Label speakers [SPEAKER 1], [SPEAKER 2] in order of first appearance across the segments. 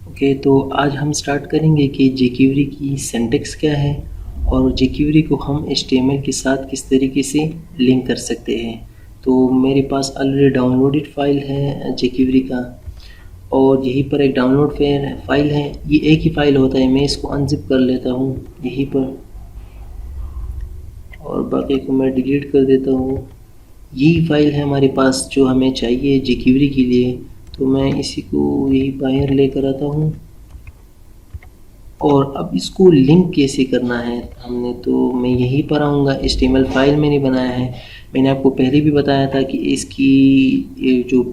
[SPEAKER 1] Okay, तो आज हम स्टार्ट करेंगे कि jQuery की सिंटैक्स क्या है और jQuery को हम HTML के साथ किस तरीके से लिंक कर सकते हैं। तो मेरे पास ऑलरेडी डाउनलोडेड फाइल है jQuery का, और यहीं पर एक डाउनलोड फाइल है। ये एक ही फाइल होता है, मैं इसको अनजिप कर लेता हूँ यहीं पर और बाकी को मैं डिलीट कर देता हूँ। यही फाइल है हमारे पास जो हमें चाहिए jQuery के लिए, तो मैं इसी को यही बाहर लेकर आता हूँ। और अब इसको लिंक कैसे करना है हमने, तो मैं यहीं पर आऊँगा। HTML फाइल मैंने बनाया है। मैंने आपको पहले भी बताया था कि इसकी ये जो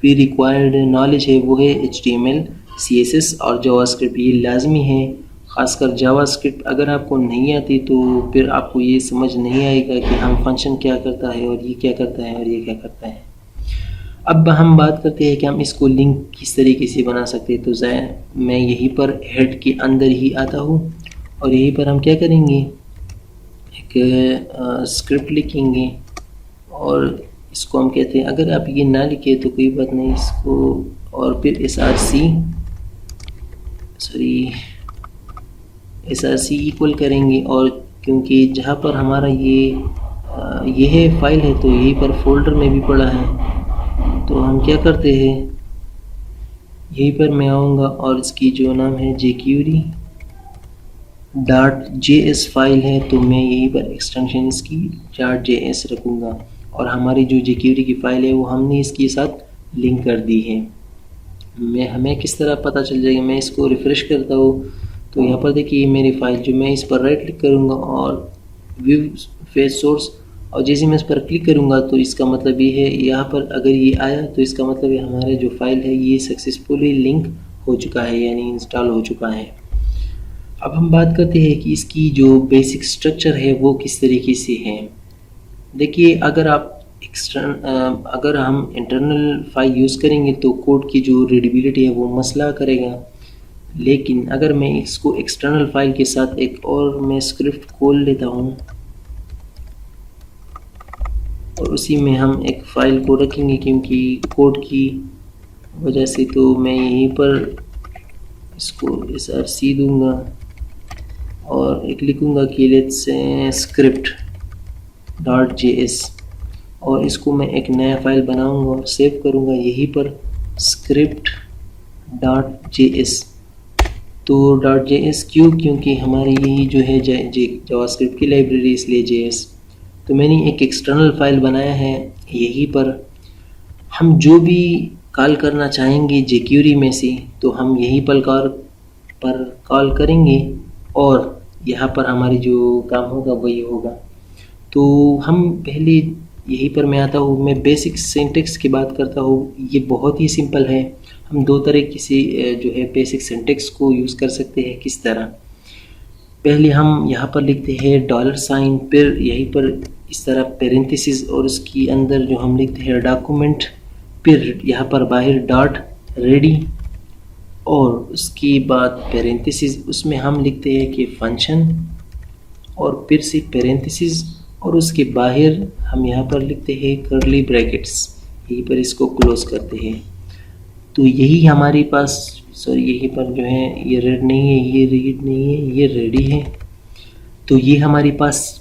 [SPEAKER 1] प्री रिक्वायर्ड नॉलेज है वो है HTML, CSS और जावास्क्रिप्ट, ये लाजमी है। ख़ासकर जावास्क्रिप्ट अगर आपको नहीं आती तो फिर आपको ये समझ नहीं आएगा कि हम फंक्शन क्या करता है और ये क्या करता है और ये क्या करता है। अब हम बात करते हैं कि हम इसको लिंक किस तरीके से बना सकते हैं। तो मैं यहीं पर हेड के अंदर ही आता हूँ और यहीं पर हम क्या करेंगे, एक स्क्रिप्ट लिखेंगे और इसको हम कहते हैं, अगर आप ये ना लिखे तो कोई बात नहीं, इसको और फिर src इक्वल करेंगे। और क्योंकि जहाँ पर हमारा ये है फाइल है तो यहीं पर फोल्डर में भी पड़ा है, तो हम क्या करते हैं, यहीं पर मैं आऊँगा और इसकी जो नाम है jQuery.js फाइल है, तो मैं यहीं पर एक्सटेंशन इसकी .js रखूँगा और हमारी जो jQuery की फ़ाइल है वो हमने इसके साथ लिंक कर दी है। हमें किस तरह पता चल जाएगा, मैं इसको रिफ़्रेश करता हूँ तो यहाँ पर देखिए मेरी फ़ाइल, जो मैं इस पर राइट क्लिक करूँगा और व्यू फेस सोर्स, और जैसे मैं इस पर क्लिक करूँगा तो इसका मतलब ये है, यहाँ पर अगर ये आया तो इसका मतलब है हमारा जो फाइल है ये सक्सेसफुली लिंक हो चुका है, यानी इंस्टॉल हो चुका है। अब हम बात करते हैं कि इसकी जो बेसिक स्ट्रक्चर है वो किस तरीके से है। देखिए, अगर हम इंटरनल फाइल यूज़ करेंगे तो कोड की जो रीडेबिलिटी है वो मसला करेगा, लेकिन अगर मैं इसको एक्सटर्नल फाइल के साथ एक और मैं स्क्रिप्ट खोल लेता हूँ और उसी में हम एक फ़ाइल को रखेंगे, क्योंकि कोड की वजह से, तो मैं यहीं पर इसको src दूंगा और एक लिखूंगा कि लेट्स से script.js, और इसको मैं एक नया फाइल बनाऊंगा और सेव करूंगा यहीं पर script.js। तो .js क्यों, क्योंकि हमारी यही जो है जावास्क्रिप्ट की लाइब्रेरी, इसलिए JS। तो मैंने एक एक्सटर्नल फाइल बनाया है, यहीं पर हम जो भी कॉल करना चाहेंगे jQuery में से तो हम यहीं पर कॉल करेंगे और यहाँ पर हमारी जो काम होगा वही होगा। तो हम पहले यहीं पर मैं आता हूँ, मैं बेसिक सिंटैक्स की बात करता हूँ। ये बहुत ही सिंपल है, हम दो तरीके से जो है बेसिक सिंटैक्स को यूज़ कर सकते हैं। किस तरह, पहले हम यहाँ पर लिखते हैं $, फिर यहीं पर इस तरह पेरेंथेसिस और उसके अंदर जो हम लिखते हैं डॉक्यूमेंट, फिर यहाँ पर बाहर .ready और उसके बाद पेरेंथेसिस, उसमें हम लिखते हैं कि फंक्शन, और फिर से पेरेंथेसिस और उसके बाहर हम यहाँ पर लिखते हैं कर्ली ब्रैकेट्स, यहीं पर इसको क्लोज करते हैं। तो यही हमारे पास, यहीं पर जो है ये रेड नहीं है, ये रीड नहीं है, ये रेडी है। तो ये हमारे पास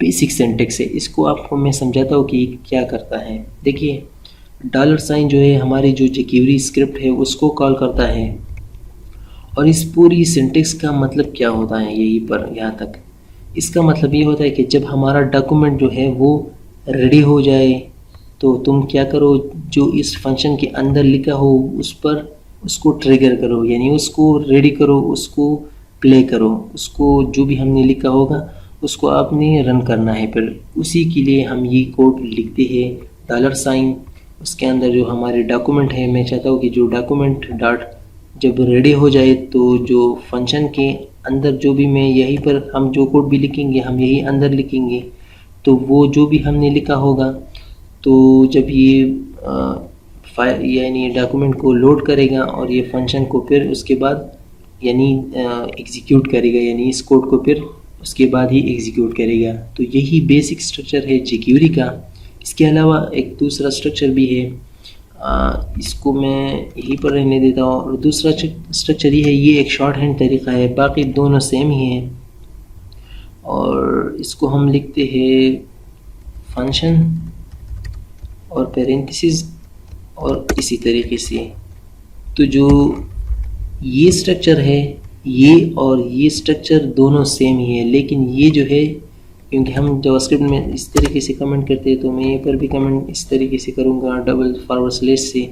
[SPEAKER 1] बेसिक सिंटैक्स है। इसको आपको मैं समझाता हूँ कि क्या करता है। देखिए, $, जो है हमारी जो jQuery स्क्रिप्ट है उसको कॉल करता है, और इस पूरी सिंटैक्स का मतलब क्या होता है यहीं पर यहाँ तक, इसका मतलब ये होता है कि जब हमारा डॉक्यूमेंट जो है वो रेडी हो जाए तो तुम क्या करो, जो इस फंक्शन के अंदर लिखा हो उस पर उसको ट्रिगर करो, यानी उसको रेडी करो, उसको प्ले करो, उसको जो भी हमने लिखा होगा उसको आपने रन करना है। फिर उसी के लिए हम ये कोड लिखते हैं $, उसके अंदर जो हमारे डॉक्यूमेंट है, मैं चाहता हूँ कि जो डॉक्यूमेंट जब रेडी हो जाए तो जो फंक्शन के अंदर जो भी मैं यहीं पर हम जो कोड भी लिखेंगे हम यही अंदर लिखेंगे, तो वो जो भी हमने लिखा होगा, तो जब ये फाइल यानी डॉक्यूमेंट को लोड करेगा और ये फंक्शन को फिर उसके बाद यानी एग्जीक्यूट करेगा, यानी इस कोड को फिर उसके बाद ही एग्जीक्यूट करेगा। तो यही बेसिक स्ट्रक्चर है jQuery का। इसके अलावा एक दूसरा स्ट्रक्चर भी है, इसको मैं यहीं पर रहने देता हूँ। और दूसरा स्ट्रक्चर ये है, ये एक शॉर्ट हैंड तरीका है, बाकी दोनों सेम ही हैं। और इसको हम लिखते हैं फंक्शन और पैरेंथेसिस और इसी तरीके से। तो जो ये स्ट्रक्चर है, ये और ये स्ट्रक्चर दोनों सेम ही है, लेकिन ये जो है, क्योंकि हम जावास्क्रिप्ट में इस तरीके से कमेंट करते हैं, तो मैं ये पर भी कमेंट इस तरीके से करूँगा, डबल फॉरवर्ड स्लैश से।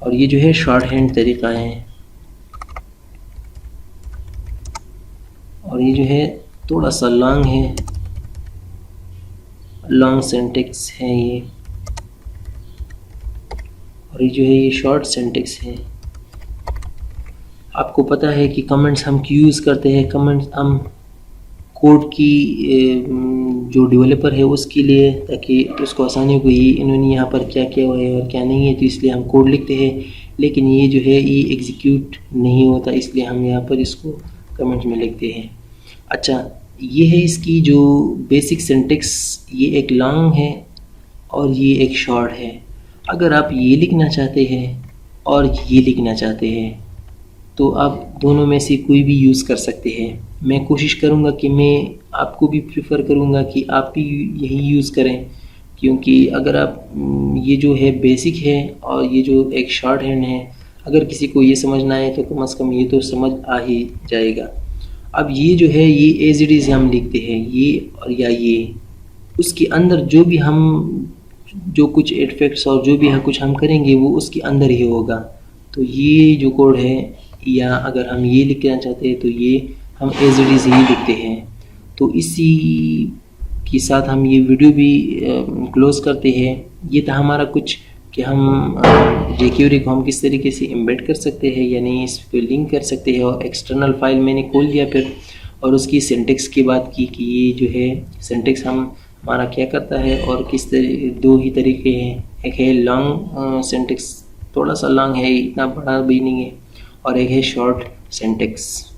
[SPEAKER 1] और ये जो है शॉर्ट हैंड तरीका है, और ये जो है थोड़ा सा लॉन्ग है, लॉन्ग सिंटेक्स है ये, और ये जो है ये शॉर्ट सिंटेक्स है। आपको पता है कि कमेंट्स हम क्यों यूज़ करते हैं। कमेंट्स हम कोड की जो डेवलपर है उसके लिए, ताकि उसको आसानी हो गई इन्होंने यहाँ पर क्या किया हुआ है और क्या नहीं है, तो इसलिए हम कोड लिखते हैं। लेकिन ये जो है ये एग्जीक्यूट नहीं होता, इसलिए हम यहाँ पर इसको कमेंट्स में लिखते हैं। अच्छा, ये है इसकी जो बेसिक सिंटेक्स, ये एक लॉन्ग है और ये एक शॉर्ट है। अगर आप ये लिखना चाहते हैं और ये लिखना चाहते हैं, तो आप दोनों में से कोई भी यूज़ कर सकते हैं। मैं कोशिश करूँगा कि मैं आपको भी प्रेफर करूँगा कि आप भी यही यूज़ करें, क्योंकि अगर आप ये जो है बेसिक है और ये जो एक शॉर्ट हैंड है, अगर किसी को ये समझना है तो कम से कम ये तो समझ आ ही जाएगा। अब ये जो है ये एज इट इज़ हम लिखते हैं, ये और या ये, उसके अंदर जो भी हम जो कुछ इफेक्ट्स और जो भी कुछ हम करेंगे वो उसके अंदर ही होगा। तो ये जो कोड है, या अगर हम ये लिखना चाहते हैं तो ये हम एज इट इज़ ही लिखते हैं। तो इसी के साथ हम ये वीडियो भी क्लोज़ करते हैं। ये था हमारा कुछ कि हम jQuery को हम किस तरीके से एम्बेड कर सकते हैं, यानी इस पर लिंक कर सकते हैं। और एक्सटर्नल फाइल मैंने खोल लिया फिर, और उसकी सिंटेक्स की बात की कि ये जो है सिंटेक्स हमारा क्या करता है, और किस दो ही तरीके हैं। एक है लॉन्ग सिंटेक्स, थोड़ा सा लॉन्ग है, इतना बड़ा भी नहीं है, और एक है शॉर्ट सिंटेक्स।